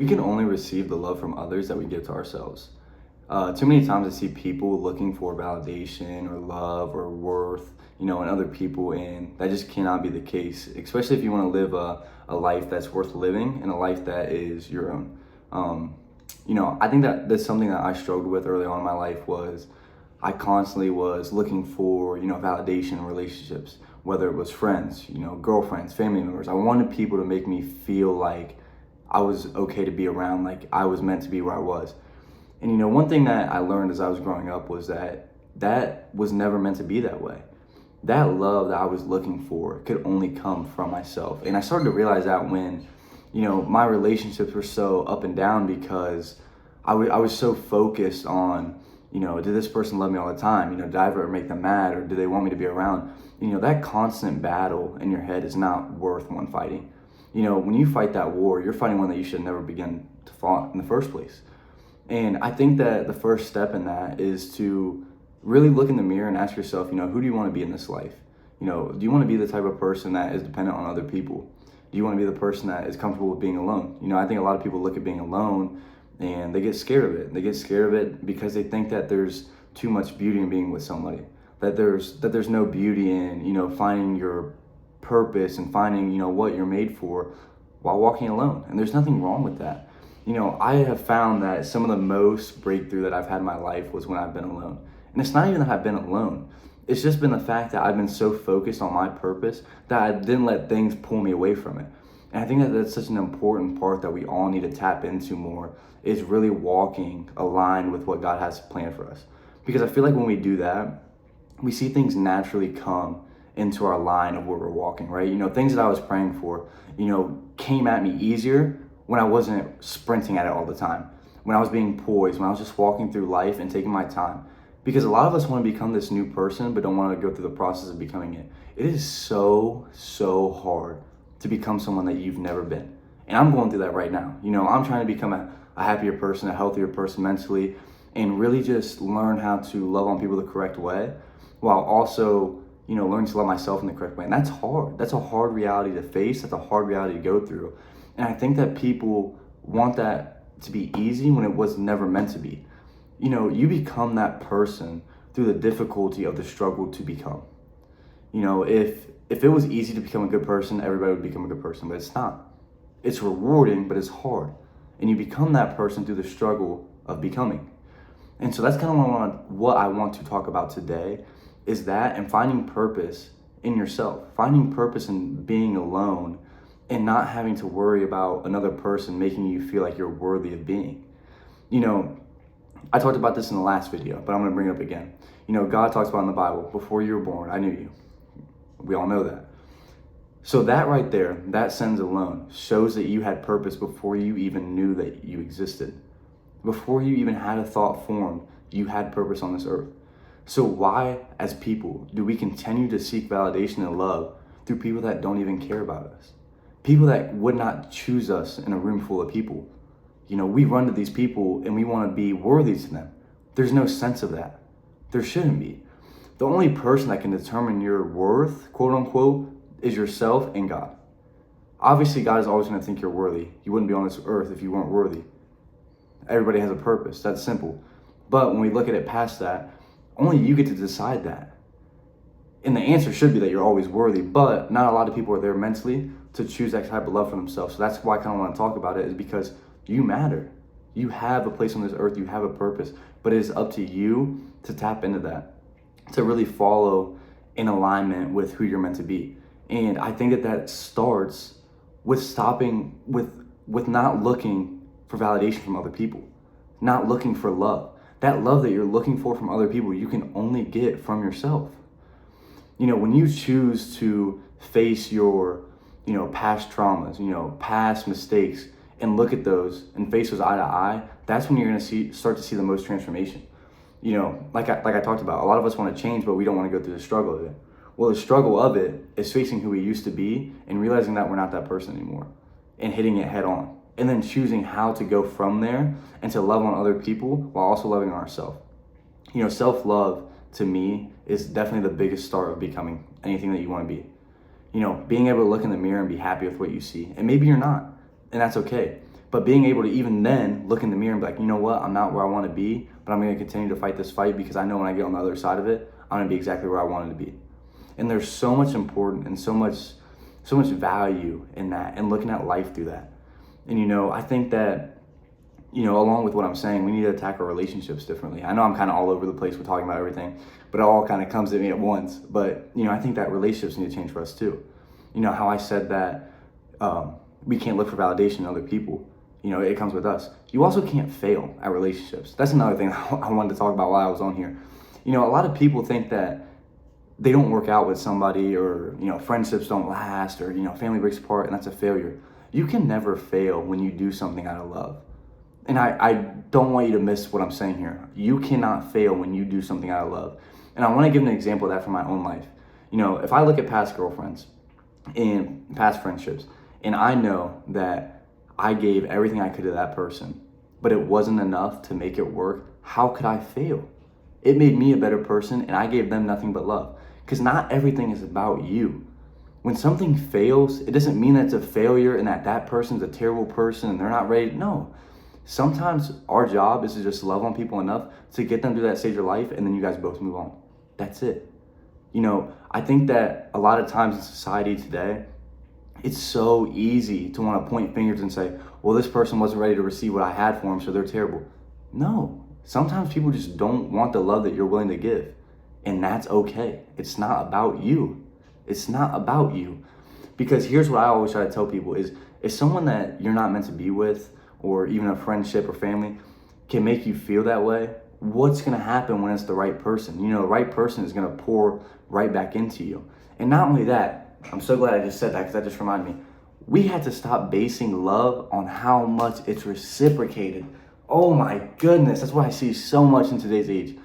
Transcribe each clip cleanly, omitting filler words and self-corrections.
We can only receive the love from others that we give to ourselves. Too many times I see people looking for validation or love or worth, in other people, and that just cannot be the case, especially if you want to live a life that's worth living and a life that is your own. I think that that's something that I struggled with early on in my life was I constantly was looking for, validation in relationships, whether it was friends, girlfriends, family members. I wanted people to make me feel like I was okay to be around, like I was meant to be where I was. And one thing that I learned as I was growing up was that was never meant to be that way. That love that I was looking for could only come from myself. And I started to realize that when, my relationships were so up and down because I was so focused on, did this person love me all the time? Did I ever make them mad, or do they want me to be around? That constant battle in your head is not worth one fighting. When you fight that war, you're fighting one that you should never begin to fight in the first place. And I think that the first step in that is to really look in the mirror and ask yourself, who do you want to be in this life? Do you want to be the type of person that is dependent on other people? Do you want to be the person that is comfortable with being alone? I think a lot of people look at being alone and they get scared of it. They get scared of it because they think that there's too much beauty in being with somebody, that there's no beauty in, finding your purpose and finding, what you're made for while walking alone. And there's nothing wrong with that. I have found that some of the most breakthrough that I've had in my life was when I've been alone. And it's not even that I've been alone. It's just been the fact that I've been so focused on my purpose that I didn't let things pull me away from it. And I think that that's such an important part that we all need to tap into more, is really walking aligned with what God has planned for us. Because I feel like when we do that, we see things naturally come into our line of where we're walking, right? Things that I was praying for, came at me easier when I wasn't sprinting at it all the time, when I was being poised, when I was just walking through life and taking my time. Because a lot of us want to become this new person, but don't want to go through the process of becoming it. It is so hard to become someone that you've never been. And I'm going through that right now. I'm trying to become a happier person, a healthier person mentally, and really just learn how to love on people the correct way, while also, learn to love myself in the correct way. And that's hard. That's a hard reality to face. That's a hard reality to go through. And I think that people want that to be easy when it was never meant to be. You become that person through the difficulty of the struggle to become. If it was easy to become a good person, everybody would become a good person, but it's not. It's rewarding, but it's hard. And you become that person through the struggle of becoming. And so that's kind of what I want to talk about today, is that, and finding purpose in yourself, finding purpose in being alone and not having to worry about another person making you feel like you're worthy of being. I talked about this in the last video, but I'm going to bring it up again. God talks about in the Bible, before you were born, I knew you. We all know that. So that right there, that sentence alone shows that you had purpose before you even knew that you existed. Before you even had a thought formed, you had purpose on this earth. So why, as people, do we continue to seek validation and love through people that don't even care about us? People that would not choose us in a room full of people. We run to these people and we want to be worthy to them. There's no sense of that. There shouldn't be. The only person that can determine your worth, quote unquote, is yourself and God. Obviously, God is always going to think you're worthy. You wouldn't be on this earth if you weren't worthy. Everybody has a purpose. That's simple. But when we look at it past that, only you get to decide that. And the answer should be that you're always worthy, but not a lot of people are there mentally to choose that type of love for themselves. So that's why I kind of want to talk about it, is because you matter. You have a place on this earth. You have a purpose, but it is up to you to tap into that, to really follow in alignment with who you're meant to be. And I think that starts with stopping with not looking for validation from other people, not looking for love. That love that you're looking for from other people, you can only get from yourself. When you choose to face your, past traumas, past mistakes, and look at those and face those eye to eye, that's when you're going to start to see the most transformation. Like I talked about, a lot of us want to change, but we don't want to go through the struggle of it. Well, the struggle of it is facing who we used to be and realizing that we're not that person anymore and hitting it head on, and then choosing how to go from there and to love on other people while also loving ourselves. Self-love to me is definitely the biggest start of becoming anything that you want to be. Being able to look in the mirror and be happy with what you see. And maybe you're not, and that's okay. But being able to even then look in the mirror and be like, you know what, I'm not where I want to be, but I'm going to continue to fight this fight because I know when I get on the other side of it, I'm going to be exactly where I wanted to be. And there's so much important and so much value in that and looking at life through that. And, I think that, along with what I'm saying, we need to attack our relationships differently. I know I'm kind of all over the place with talking about everything, but it all kind of comes at me at once. But, I think that relationships need to change for us too. How I said that we can't look for validation in other people. It comes with us. You also can't fail at relationships. That's another thing I wanted to talk about while I was on here. A lot of people think that they don't work out with somebody, or, friendships don't last, or, family breaks apart and that's a failure. You can never fail when you do something out of love. And I don't want you to miss what I'm saying here. You cannot fail when you do something out of love. And I want to give an example of that from my own life. If I look at past girlfriends and past friendships, and I know that I gave everything I could to that person, but it wasn't enough to make it work, how could I fail? It made me a better person, and I gave them nothing but love. Because not everything is about you. When something fails, it doesn't mean that it's a failure and that person's a terrible person and they're not ready. No. Sometimes our job is to just love on people enough to get them to that stage of life, and then you guys both move on. That's it. I think that a lot of times in society today, it's so easy to want to point fingers and say, well, this person wasn't ready to receive what I had for them, so they're terrible. No, sometimes people just don't want the love that you're willing to give. And that's okay. It's not about you. It's not about you. Because here's what I always try to tell people is, if someone that you're not meant to be with, or even a friendship or family, can make you feel that way, what's going to happen when it's the right person? The right person is going to pour right back into you. And not only that, I'm so glad I just said that, because that just reminded me. We had to stop basing love on how much it's reciprocated. Oh my goodness, that's what I see so much in today's age.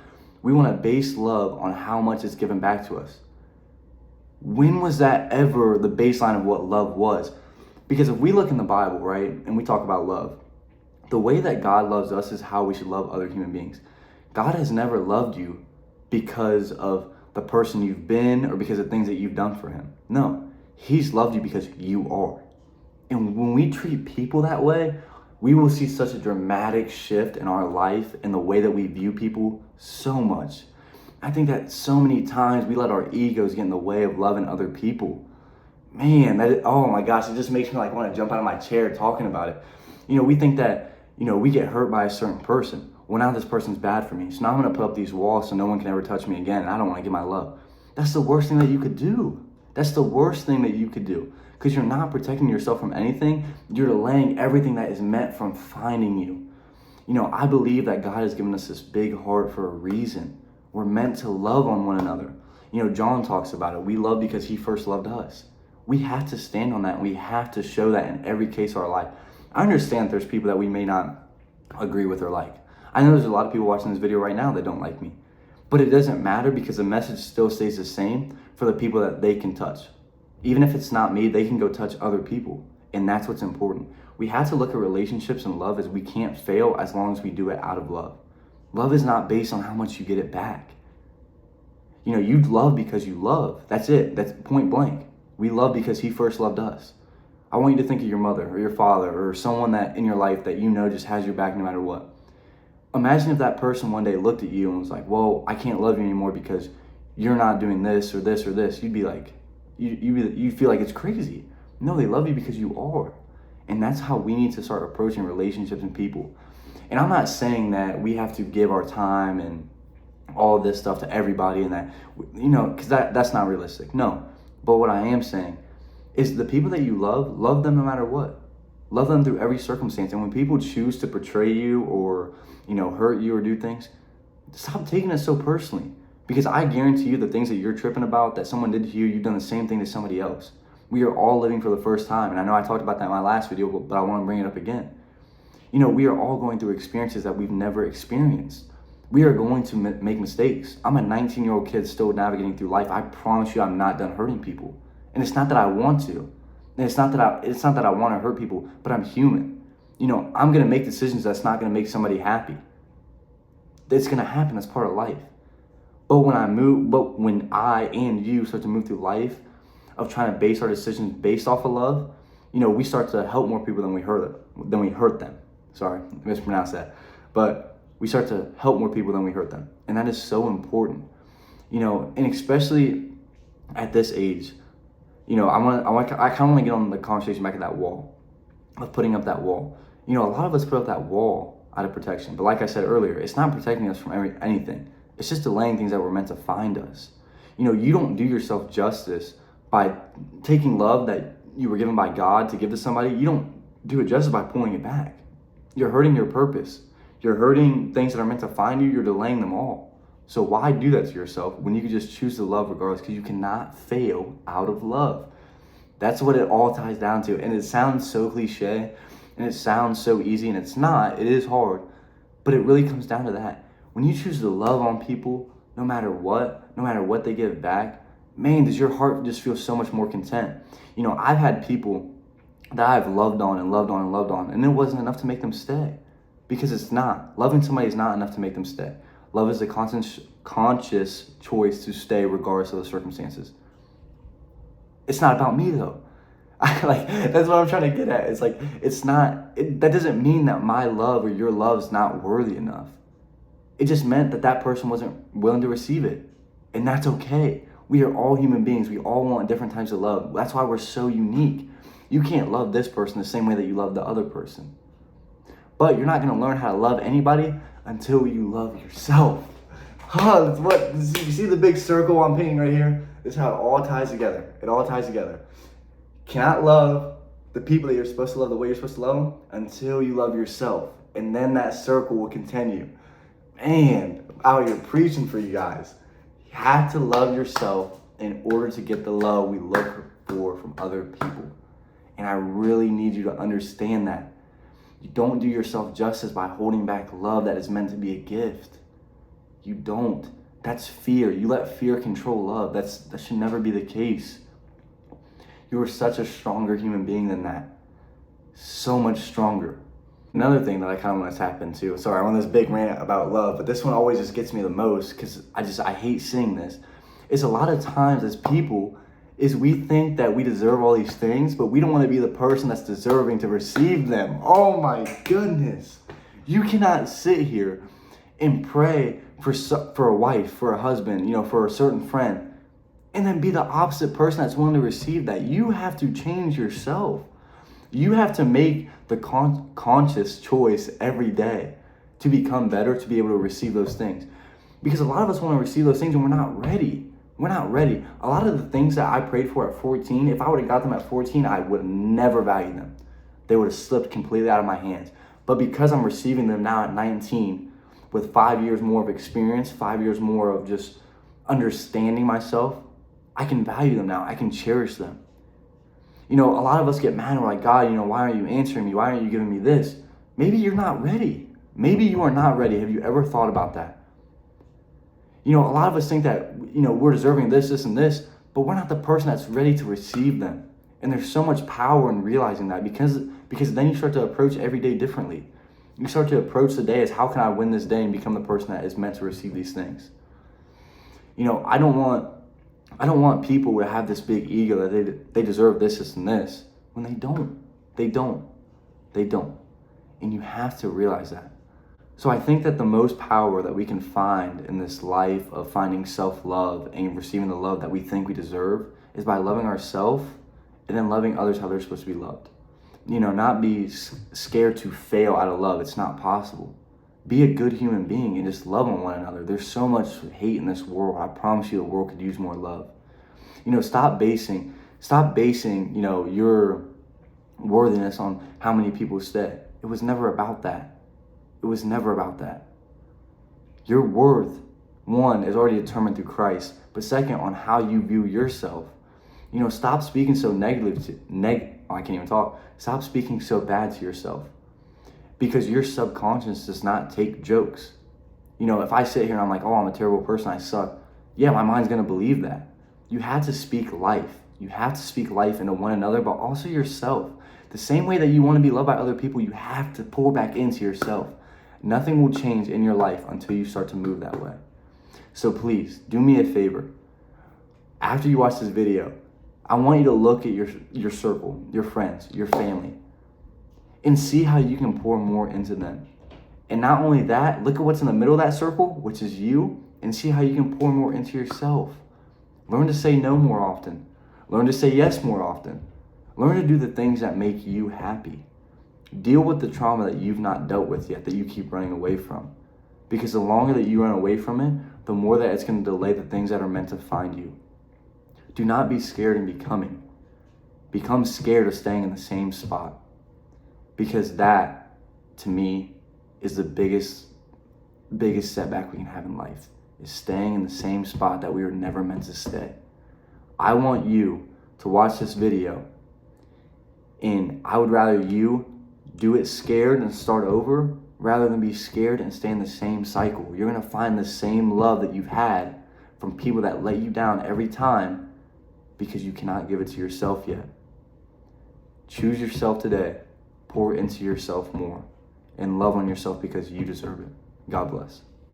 We want to base love on how much it's given back to us. When was that ever the baseline of what love was? Because if we look in the Bible, right, and we talk about love, the way that God loves us is how we should love other human beings. God has never loved you because of the person you've been or because of things that you've done for him. No, he's loved you because you are. And when we treat people that way, we will see such a dramatic shift in our life and the way that we view people so much. I think that so many times we let our egos get in the way of loving other people. Man, oh my gosh, it just makes me want to jump out of my chair talking about it. We think that, we get hurt by a certain person. Well, now this person's bad for me, so now I'm going to put up these walls so no one can ever touch me again, and I don't want to give my love. That's the worst thing that you could do. That's the worst thing that you could do, because you're not protecting yourself from anything. You're delaying everything that is meant from finding you. I believe that God has given us this big heart for a reason. We're meant to love on one another. John talks about it. We love because he first loved us. We have to stand on that, and we have to show that in every case of our life. I understand there's people that we may not agree with or like. I know there's a lot of people watching this video right now that don't like me. But it doesn't matter, because the message still stays the same for the people that they can touch. Even if it's not me, they can go touch other people. And that's what's important. We have to look at relationships and love as we can't fail as long as we do it out of love. Love is not based on how much you get it back. You love because you love. That's it. That's point blank. We love because he first loved us. I want you to think of your mother or your father or someone that in your life that just has your back no matter what. Imagine if that person one day looked at you and was like, well, I can't love you anymore because you're not doing this or this or this. You'd be like, you'd feel like it's crazy. No, they love you because you are. And that's how we need to start approaching relationships and people. And I'm not saying that we have to give our time and all of this stuff to everybody and that, because that's not realistic. No. But what I am saying is the people that you love them no matter what. Love them through every circumstance. And when people choose to betray you or, hurt you or do things, stop taking it so personally. Because I guarantee you the things that you're tripping about that someone did to you, you've done the same thing to somebody else. We are all living for the first time. And I know I talked about that in my last video, but I want to bring it up again. We are all going through experiences that we've never experienced. We are going to make mistakes. I'm a 19-year-old kid still navigating through life. I promise you I'm not done hurting people. And it's not that I want to. And it's not that I want to hurt people, but I'm human. I'm going to make decisions that's not going to make somebody happy. It's going to happen. That's part of life. But when I and you start to move through life of trying to base our decisions based off of love, we start to help more people than we hurt them. Sorry, I mispronounced that. But we start to help more people than we hurt them. And that is so important. And especially at this age, I kind of want to get on the conversation back at that wall, of putting up that wall. A lot of us put up that wall out of protection. But like I said earlier, it's not protecting us from anything. It's just delaying things that were meant to find us. You don't do yourself justice by taking love that you were given by God to give to somebody. You don't do it justice by pulling it back. You're hurting your purpose. You're hurting things that are meant to find you. You're delaying them all. So why do that to yourself when you can just choose to love regardless? Because you cannot fail out of love. That's what it all ties down to. And it sounds so cliche and it sounds so easy, and it's not. It is hard. But it really comes down to that. When you choose to love on people, no matter what they give back, man, does your heart just feel so much more content. I've had people that I've loved on and loved on and loved on, and it wasn't enough to make them stay. Because it's not. Loving somebody is not enough to make them stay. Love is a conscious choice to stay regardless of the circumstances. It's not about me though. That's what I'm trying to get at. It's like, that doesn't mean that my love or your love is not worthy enough. It just meant that person wasn't willing to receive it. And that's okay. We are all human beings. We all want different types of love. That's why we're so unique. You can't love this person the same way that you love the other person. But you're not going to learn how to love anybody until you love yourself. You see the big circle I'm painting right here? This is how it all ties together. It all ties together. Cannot love the people that you're supposed to love the way you're supposed to love them until you love yourself. And then that circle will continue. Man, out here preaching for you guys. You have to love yourself in order to get the love we look for from other people. And I really need you to understand that. You don't do yourself justice by holding back love that is meant to be a gift. You don't. That's fear. You let fear control love. That should never be the case. You are such a stronger human being than that. So much stronger. Another thing that I kind of want to tap into. Sorry, I'm on this big rant about love, but this one always just gets me the most because I hate seeing this. Is a lot of times as people, is we think that we deserve all these things, but we don't want to be the person that's deserving to receive them. Oh my goodness. You cannot sit here and pray for a wife, for a husband, for a certain friend, and then be the opposite person that's willing to receive that. You have to change yourself. You have to make the conscious choice every day to become better, to be able to receive those things. Because a lot of us want to receive those things and we're not ready. We're not ready. A lot of the things that I prayed for at 14, if I would have got them at 14, I would have never valued them. They would have slipped completely out of my hands. But because I'm receiving them now at 19, with 5 years more of experience, 5 years more of just understanding myself, I can value them now. I can cherish them. A lot of us get mad and we're like, God, why aren't you answering me? Why aren't you giving me this? Maybe you're not ready. Maybe you are not ready. Have you ever thought about that? A lot of us think that, we're deserving this, this, and this, but we're not the person that's ready to receive them. And there's so much power in realizing that because then you start to approach every day differently. You start to approach the day as, how can I win this day and become the person that is meant to receive these things? I don't want people to have this big ego that they deserve this, this, and this, when they don't. They don't. And you have to realize that. So I think that the most power that we can find in this life of finding self-love and receiving the love that we think we deserve is by loving ourselves and then loving others how they're supposed to be loved. Not be scared to fail out of love. It's not possible. Be a good human being and just love on one another. There's so much hate in this world. I promise you the world could use more love. Stop basing, your worthiness on how many people stay. It was never about that. It was never about that. Your worth, one, is already determined through Christ, but second, on how you view yourself. Stop speaking so I can't even talk. Stop speaking so bad to yourself. Because your subconscious does not take jokes. If I sit here and I'm like, oh, I'm a terrible person, I suck. Yeah, my mind's going to believe that. You have to speak life. You have to speak life into one another, but also yourself. The same way that you want to be loved by other people, you have to pour back into yourself. Nothing will change in your life until you start to move that way. So please, do me a favor. After you watch this video, I want you to look at your circle, your friends, your family, and see how you can pour more into them. And not only that, look at what's in the middle of that circle, which is you, and see how you can pour more into yourself. Learn to say no more often. Learn to say yes more often. Learn to do the things that make you happy. Deal with the trauma that you've not dealt with yet, that you keep running away from. Because the longer that you run away from it, the more that it's going to delay the things that are meant to find you. Do not be scared in becoming. Become scared of staying in the same spot. Because that, to me, is the biggest setback we can have in life, is staying in the same spot that we were never meant to stay. I want you to watch this video, and I would rather you do it scared and start over rather than be scared and stay in the same cycle. You're going to find the same love that you've had from people that let you down every time because you cannot give it to yourself yet. Choose yourself today. Pour into yourself more and love on yourself because you deserve it. God bless.